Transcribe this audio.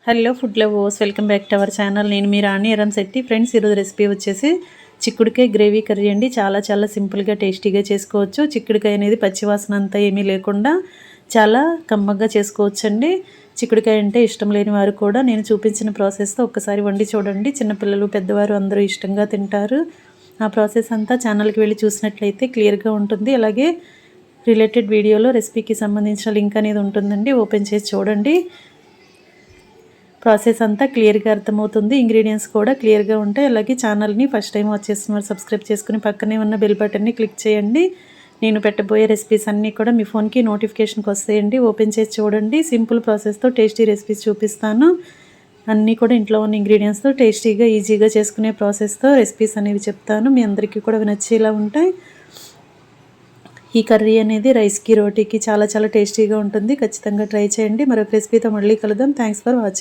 Hello food lovers, welcome back to our channel. నేను మీ రాణి Eramsetti. Friends, ఈరోజు recipe వచ్చేసి చిక్కుడుకాయ గ్రేవీ కర్రీ అండి. చాలా సింపుల్గా టేస్టీగా చేసుకోవచ్చు. చిక్కుడుకాయ అనేది పచ్చివాసన అంతా ఏమీ లేకుండా చాలా కమ్మగా చేసుకోవచ్చు అండి. చిక్కుడుకాయ అంటే ఇష్టం లేని వారు కూడా నేను చూపించిన ప్రాసెస్తో ఒక్కసారి వండి చూడండి. చిన్నపిల్లలు పెద్దవారు అందరూ ఇష్టంగా తింటారు. ఆ ప్రాసెస్ అంతా ఛానల్కి వెళ్ళి చూసినట్లయితే క్లియర్గా ఉంటుంది. అలాగే రిలేటెడ్ వీడియోలో రెసిపీకి సంబంధించిన లింక్ అనేది ఉంటుందండి. ఓపెన్ చేసి చూడండి. ప్రాసెస్ అంతా క్లియర్గా అర్థమవుతుంది. ఇంగ్రీడియంట్స్ కూడా క్లియర్గా ఉంటాయి. అలాగే ఛానల్ని ఫస్ట్ టైం వాచ్ చేస్తున్నారు సబ్స్క్రైబ్ చేసుకుని పక్కనే ఉన్న బెల్ బటన్ని క్లిక్ చేయండి. నేను పెట్టబోయే రెసిపీస్ అన్నీ కూడా మీ ఫోన్కి నోటిఫికేషన్కి వస్తాయండి. ఓపెన్ చేసి చూడండి. సింపుల్ ప్రాసెస్తో టేస్టీ రెసిపీస్ చూపిస్తాను. అన్నీ కూడా ఇంట్లో ఉన్న ఇంగ్రీడియంట్స్తో టేస్టీగా ఈజీగా చేసుకునే ప్రాసెస్తో రెసిపీస్ అనేవి చెప్తాను. మీ అందరికీ కూడా నచ్చేలా ఉంటాయి. ఈ కర్రీ అనేది రైస్కి, రోటీకి చాలా టేస్టీగా ఉంటుంది. ఖచ్చితంగా ట్రై చేయండి. మరొక రెసిపీతో మళ్ళీ కలుద్దాం. Thanks for watching.